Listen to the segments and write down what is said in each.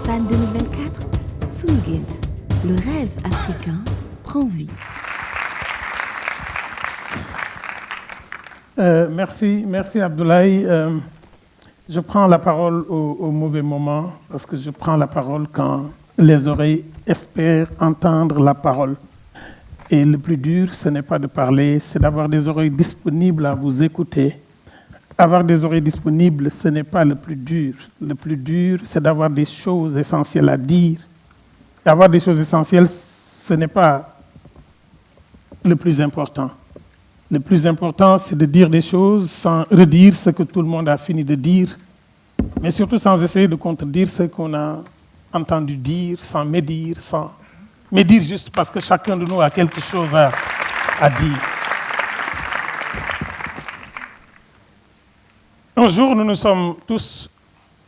FAN 2024, Sulgint, le rêve africain prend vie. Merci Abdoulaye. Je prends la parole au mauvais moment parce que je prends la parole quand les oreilles espèrent entendre la parole. Et le plus dur, ce n'est pas de parler, c'est d'avoir des oreilles disponibles à vous écouter. Avoir des oreilles disponibles, ce n'est pas le plus dur. Le plus dur, c'est d'avoir des choses essentielles à dire. Avoir des choses essentielles, ce n'est pas le plus important. Le plus important, c'est de dire des choses sans redire ce que tout le monde a fini de dire, mais surtout sans essayer de contredire ce qu'on a entendu dire, sans médire juste parce que chacun de nous a quelque chose à dire. Un jour, nous nous sommes tous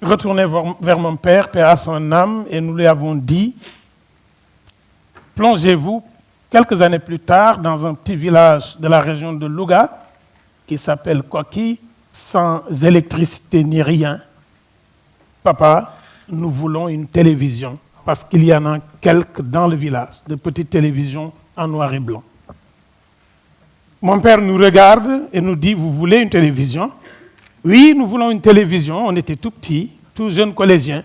retournés vers mon père, paix à son âme, et nous lui avons dit, plongez-vous quelques années plus tard dans un petit village de la région de Louga, qui s'appelle Koki, sans électricité ni rien. Papa, nous voulons une télévision, parce qu'il y en a quelques dans le village, de petites télévisions en noir et blanc. Mon père nous regarde et nous dit, vous voulez une télévision? Oui, nous voulons une télévision. On était tout petits, tout jeunes collégiens.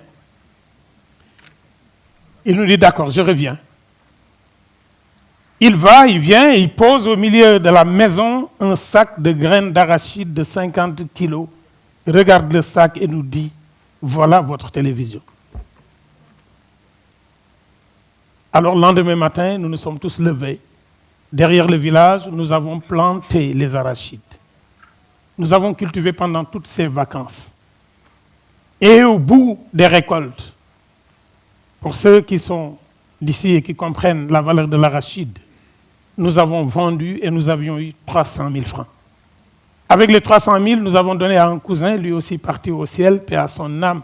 Il nous dit, d'accord, je reviens. Il vient et il pose au milieu de la maison un sac de graines d'arachide de 50 kilos. Il regarde le sac et nous dit, voilà votre télévision. Alors, le lendemain matin, nous nous sommes tous levés. Derrière le village, nous avons planté les arachides. Nous avons cultivé pendant toutes ces vacances. Et au bout des récoltes, pour ceux qui sont d'ici et qui comprennent la valeur de l'arachide, nous avons vendu et nous avions eu 300 000 francs. Avec les 300 000, nous avons donné à un cousin, lui aussi parti au ciel, paix à son âme.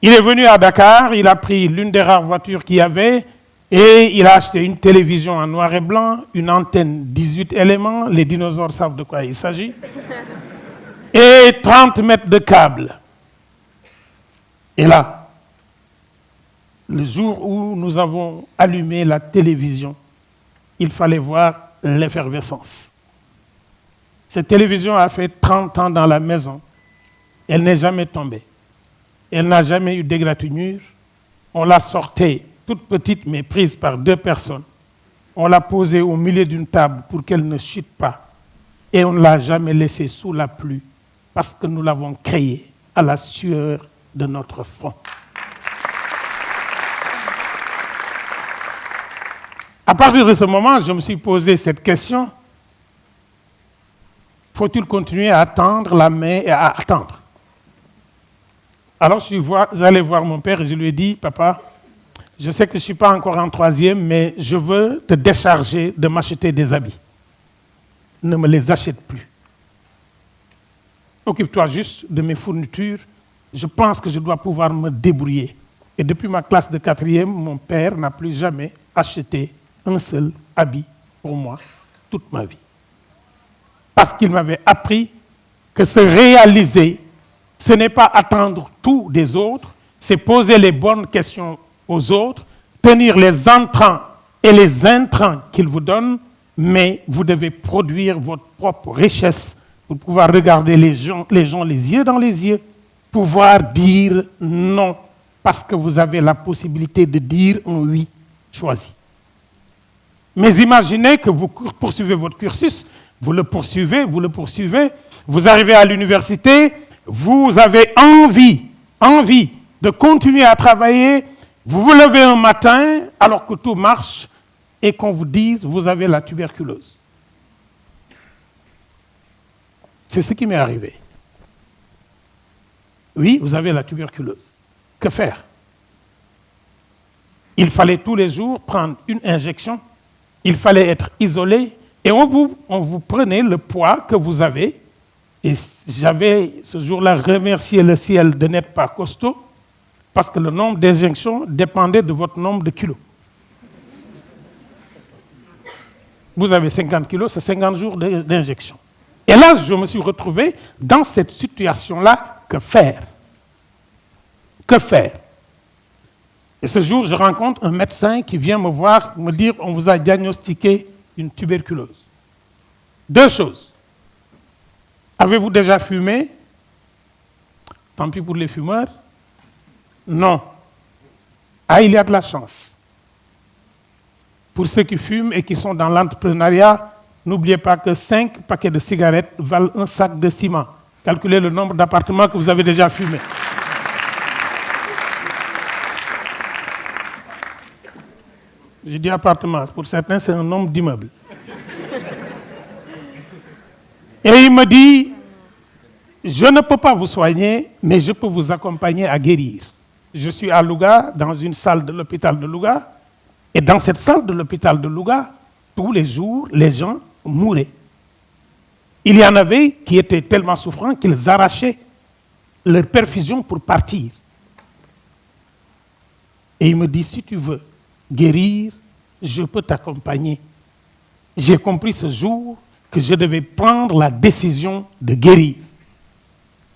Il est venu à Dakar, il a pris l'une des rares voitures qu'il y avait et il a acheté une télévision en noir et blanc, une antenne 18 éléments, les dinosaures savent de quoi il s'agit, et 30 mètres de câble. Et là, le jour où nous avons allumé la télévision, il fallait voir l'effervescence. Cette télévision a fait 30 ans dans la maison. Elle n'est jamais tombée. Elle n'a jamais eu d'égratignure. On la sortait toute petite, mais prise par 2 personnes. On l'a posée au milieu d'une table pour qu'elle ne chute pas. Et on ne l'a jamais laissée sous la pluie parce que nous l'avons créée à la sueur de notre front. À partir de ce moment, je me suis posé cette question. Faut-il continuer à tendre la main et à attendre? Alors j'allais voir mon père et je lui ai dit, papa, je sais que je ne suis pas encore en 3e, mais je veux te décharger de m'acheter des habits. Ne me les achète plus. Occupe-toi juste de mes fournitures. Je pense que je dois pouvoir me débrouiller. Et depuis ma classe de 4e, mon père n'a plus jamais acheté un seul habit pour moi toute ma vie. Parce qu'il m'avait appris que se réaliser, ce n'est pas attendre tout des autres, c'est poser les bonnes questions aux autres, tenir les entrants et les intrants qu'ils vous donnent, mais vous devez produire votre propre richesse pour pouvoir regarder les gens les yeux dans les yeux, pouvoir dire non, parce que vous avez la possibilité de dire un oui choisi. Mais imaginez que vous poursuivez votre cursus, vous le poursuivez, vous arrivez à l'université, vous avez envie de continuer à travailler, vous vous levez un matin alors que tout marche et qu'on vous dise vous avez la tuberculose. C'est ce qui m'est arrivé. Oui, vous avez la tuberculose. Que faire? Il fallait tous les jours prendre une injection. Il fallait être isolé et on vous prenait le poids que vous avez. Et j'avais ce jour-là remercié le ciel de n'être pas costaud parce que le nombre d'injections dépendait de votre nombre de kilos. Vous avez 50 kilos, c'est 50 jours d'injection. Et là, je me suis retrouvé dans cette situation-là. Que faire? Que faire? Et ce jour, je rencontre un médecin qui vient me voir, me dire, on vous a diagnostiqué une tuberculose. 2 choses. Avez-vous déjà fumé? Tant pis pour les fumeurs. Non. Ah, il y a de la chance. Pour ceux qui fument et qui sont dans l'entrepreneuriat, n'oubliez pas que 5 paquets de cigarettes valent un sac de ciment. Calculez le nombre d'appartements que vous avez déjà fumés. J'ai dit appartements, pour certains c'est un nombre d'immeubles. Et il me dit, je ne peux pas vous soigner, mais je peux vous accompagner à guérir. Je suis à Louga, dans une salle de l'hôpital de Louga, et dans cette salle de l'hôpital de Louga, tous les jours, les gens mouraient. Il y en avait qui étaient tellement souffrants qu'ils arrachaient leur perfusion pour partir. Et il me dit, si tu veux guérir, je peux t'accompagner. J'ai compris ce jour que je devais prendre la décision de guérir.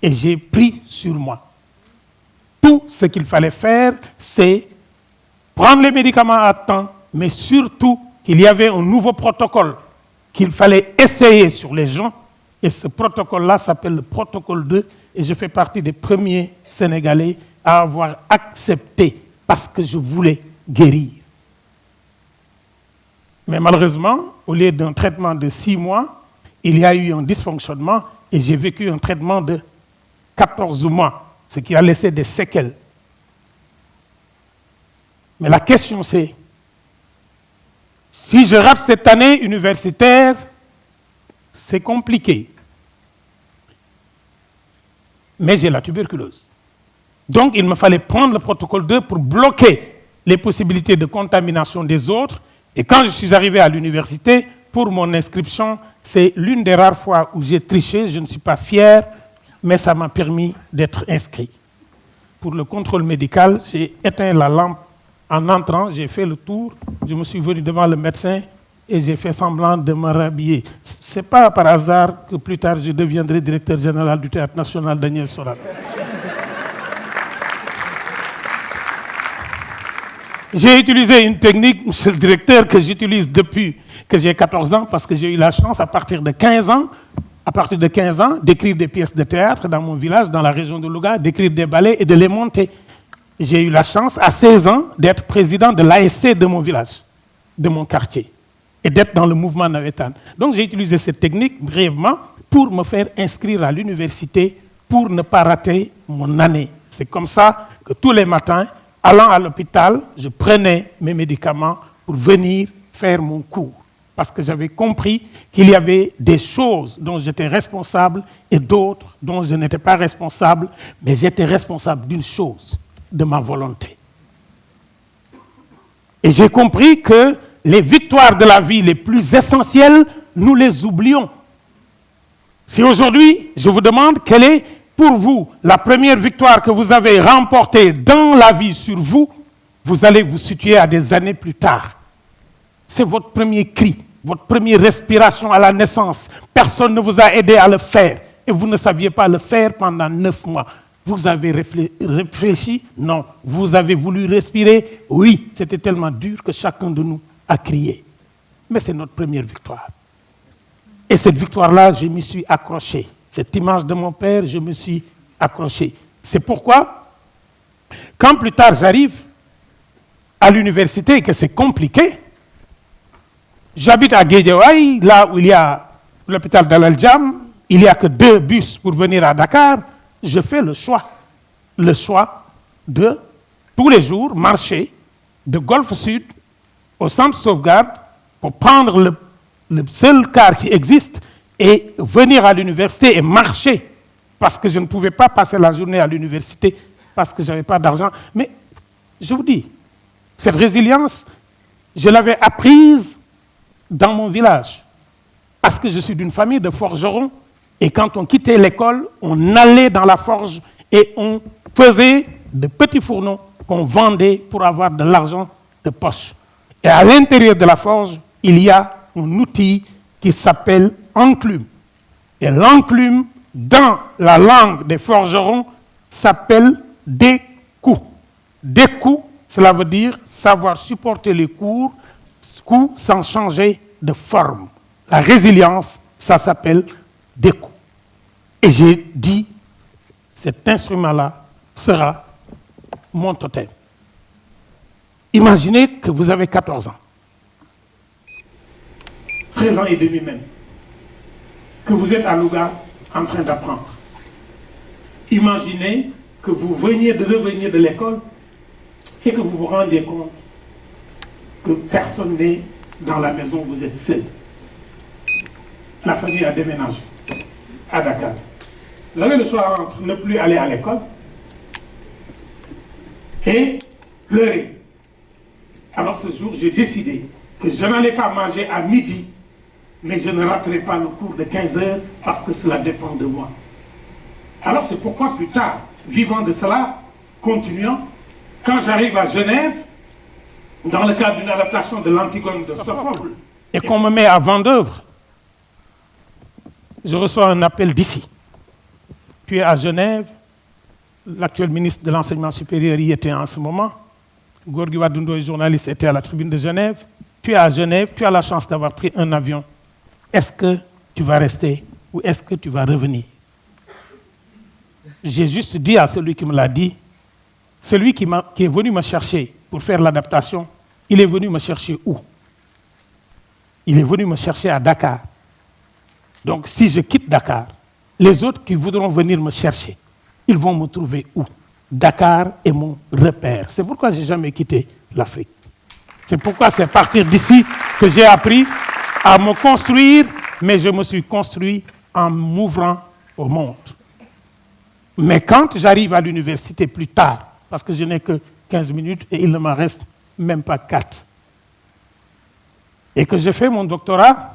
Et j'ai pris sur moi. Tout ce qu'il fallait faire, c'est prendre les médicaments à temps, mais surtout qu'il y avait un nouveau protocole qu'il fallait essayer sur les gens. Et ce protocole-là s'appelle le protocole 2. Et je fais partie des premiers Sénégalais à avoir accepté parce que je voulais guérir. Mais malheureusement, au lieu d'un traitement de 6 mois, il y a eu un dysfonctionnement et j'ai vécu un traitement de 14 mois, ce qui a laissé des séquelles. Mais la question c'est, si je rate cette année universitaire, c'est compliqué. Mais j'ai la tuberculose. Donc il me fallait prendre le protocole 2 pour bloquer les possibilités de contamination des autres. Et quand je suis arrivé à l'université, pour mon inscription, c'est l'une des rares fois où j'ai triché, je ne suis pas fier, mais ça m'a permis d'être inscrit. Pour le contrôle médical, j'ai éteint la lampe en entrant, j'ai fait le tour, je me suis venu devant le médecin et j'ai fait semblant de me rhabiller. Ce n'est pas par hasard que plus tard je deviendrai directeur général du Théâtre national Daniel Sorano. J'ai utilisé une technique, monsieur le directeur, que j'utilise depuis que j'ai 14 ans, parce que j'ai eu la chance, à partir de 15 ans, d'écrire des pièces de théâtre dans mon village, dans la région de Louga, d'écrire des ballets et de les monter. J'ai eu la chance, à 16 ans, d'être président de l'ASC de mon village, de mon quartier, et d'être dans le mouvement navétane. Donc j'ai utilisé cette technique, brièvement, pour me faire inscrire à l'université, pour ne pas rater mon année. C'est comme ça que tous les matins, allant à l'hôpital, je prenais mes médicaments pour venir faire mon cours. Parce que j'avais compris qu'il y avait des choses dont j'étais responsable et d'autres dont je n'étais pas responsable, mais j'étais responsable d'une chose, de ma volonté. Et j'ai compris que les victoires de la vie les plus essentielles, nous les oublions. Si aujourd'hui, je vous demande quelle est pour vous la première victoire que vous avez remportée dans la vie sur vous, vous allez vous situer à des années plus tard. C'est votre premier cri, votre première respiration à la naissance. Personne ne vous a aidé à le faire et vous ne saviez pas le faire pendant 9 mois. Vous avez réfléchi? Non. Vous avez voulu respirer? Oui. C'était tellement dur que chacun de nous a crié. Mais c'est notre première victoire. Et cette victoire-là, je m'y suis accroché. Cette image de mon père, je me suis accroché. C'est pourquoi, quand plus tard j'arrive à l'université et que c'est compliqué, j'habite à Guédiawaye, là où il y a l'hôpital d'Al Djam, il n'y a que 2 bus pour venir à Dakar. Je fais le choix de tous les jours marcher de Golfe Sud au centre sauvegarde pour prendre le seul car qui existe et venir à l'université et marcher parce que je ne pouvais pas passer la journée à l'université parce que je n'avais pas d'argent. Mais je vous dis, cette résilience, je l'avais apprise dans mon village parce que je suis d'une famille de forgerons. Et quand on quittait l'école, on allait dans la forge et on faisait de petits fourneaux qu'on vendait pour avoir de l'argent de poche. Et à l'intérieur de la forge, il y a un outil qui s'appelle enclume. Et l'enclume, dans la langue des forgerons, s'appelle décou. Décou, Cela veut dire savoir supporter les coups sans changer de forme. La résilience, ça s'appelle des coups. Et j'ai dit, cet instrument-là sera mon totem. Imaginez que vous avez 14 ans, 13 ans et demi même, que vous êtes à Louga en train d'apprendre. Imaginez que vous veniez de revenir de l'école et que vous vous rendez compte que personne n'est dans la maison, vous êtes seul. La famille a déménagé à Dakar. Vous avez le choix entre ne plus aller à l'école et pleurer. Alors ce jour, j'ai décidé que je n'allais pas manger à midi, mais je ne raterai pas le cours de 15 heures parce que cela dépend de moi. Alors c'est pourquoi plus tard, vivant de cela, continuant, quand j'arrive à Genève, dans le cadre d'une adaptation de l'Antigone de Sophocle, et qu'on me met à Vendeuvre, je reçois un appel d'ici. Tu es à Genève, l'actuel ministre de l'Enseignement supérieur y était en ce moment, Gorgui Wadoundo, journaliste, était à la tribune de Genève. Tu es à Genève, tu as la chance d'avoir pris un avion. Est-ce que tu vas rester ou est-ce que tu vas revenir? J'ai juste dit à celui qui me l'a dit, celui qui est venu me chercher pour faire l'adaptation, il est venu me chercher où? Il est venu me chercher à Dakar. Donc si je quitte Dakar, les autres qui voudront venir me chercher, ils vont me trouver où? Dakar est mon repère. C'est pourquoi je n'ai jamais quitté l'Afrique. C'est pourquoi c'est à partir d'ici que j'ai appris à me construire, mais je me suis construit en m'ouvrant au monde. Mais quand j'arrive à l'université plus tard, parce que je n'ai que 15 minutes et il ne m'en reste même pas 4, et que je fais mon doctorat,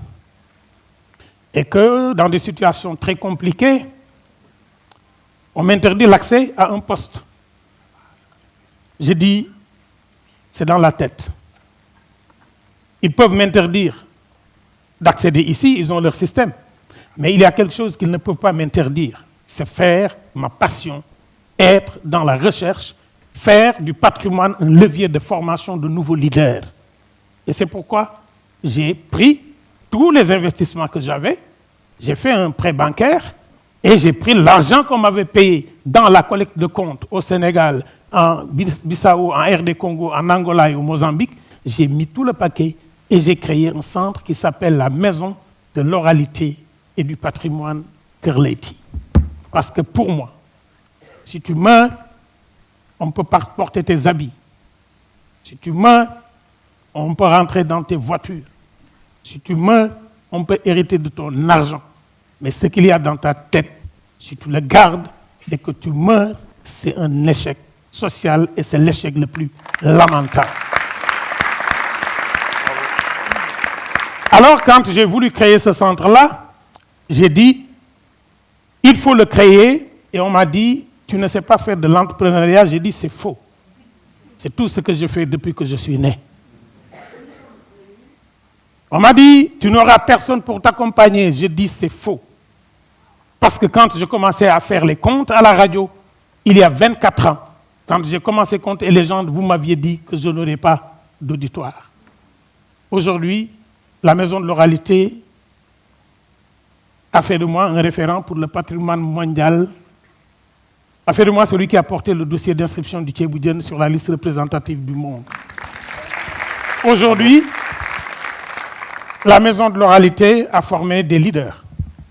et que dans des situations très compliquées, on m'interdit l'accès à un poste. Je dis, c'est dans la tête. Ils peuvent m'interdire d'accéder ici, ils ont leur système. Mais il y a quelque chose qu'ils ne peuvent pas m'interdire, c'est faire ma passion, être dans la recherche, faire du patrimoine un levier de formation de nouveaux leaders. Et c'est pourquoi j'ai pris tous les investissements que j'avais, j'ai fait un prêt bancaire et j'ai pris l'argent qu'on m'avait payé dans la collecte de comptes au Sénégal, en Bissau, en RD Congo, en Angola et au Mozambique. J'ai mis tout le paquet et j'ai créé un centre qui s'appelle la Maison de l'oralité et du patrimoine Kër Leyti. Parce que pour moi, si tu meurs, on ne peut pas porter tes habits. Si tu meurs, on peut rentrer dans tes voitures. Si tu meurs, on peut hériter de ton argent. Mais ce qu'il y a dans ta tête, si tu le gardes et que tu meurs, c'est un échec social et c'est l'échec le plus lamentable. Alors, quand j'ai voulu créer ce centre-là, j'ai dit, il faut le créer, et on m'a dit, tu ne sais pas faire de l'entrepreneuriat. J'ai dit, c'est faux. C'est tout ce que je fais depuis que je suis né. On m'a dit, tu n'auras personne pour t'accompagner. J'ai dit, c'est faux. Parce que quand je commençais à faire les comptes à la radio, il y a 24 ans, quand j'ai commencé à compter les gens, vous m'aviez dit que je n'aurais pas d'auditoire. Aujourd'hui, la Maison de l'oralité a fait de moi un référent pour le patrimoine mondial, a fait de moi celui qui a porté le dossier d'inscription du Thiéboudjen sur la liste représentative du monde. Aujourd'hui, la Maison de l'oralité a formé des leaders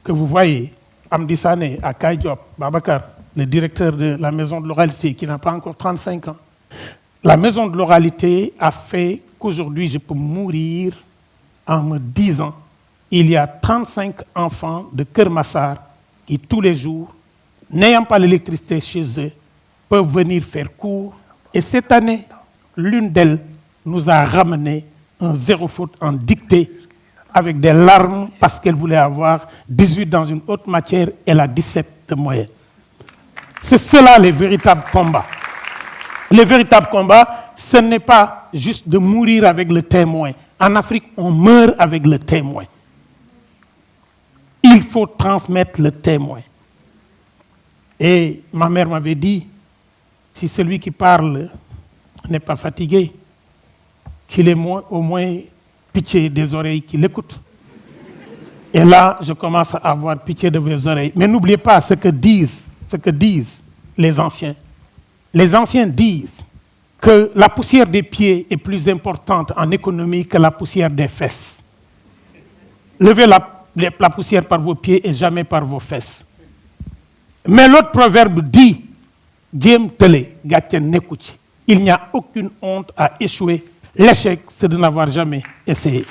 que vous voyez. Amdi Sané, Akaï Diop, Babacar, le directeur de la Maison de l'oralité, qui n'a pas encore 35 ans. La Maison de l'oralité a fait qu'aujourd'hui, je peux mourir en me disant il y a 35 enfants de Kër Massar qui, tous les jours, n'ayant pas l'électricité chez eux, peuvent venir faire cours. Et cette année, l'une d'elles nous a ramené un zéro faute en dictée avec des larmes parce qu'elle voulait avoir 18 dans une autre matière, elle a 17 de moyenne. C'est cela les véritables combats. Les véritables combats, ce n'est pas juste de mourir avec le témoin. En Afrique, on meurt avec le témoin. Il faut transmettre le témoin. Et ma mère m'avait dit, si celui qui parle n'est pas fatigué, qu'il ait au moins pitié des oreilles qui l'écoutent. Et là, je commence à avoir pitié de vos oreilles. Mais n'oubliez pas ce que disent les anciens. Les anciens disent que la poussière des pieds est plus importante en économie que la poussière des fesses. Levez la poussière par vos pieds et jamais par vos fesses. Mais l'autre proverbe dit, il n'y a aucune honte à échouer. L'échec, c'est de n'avoir jamais essayé.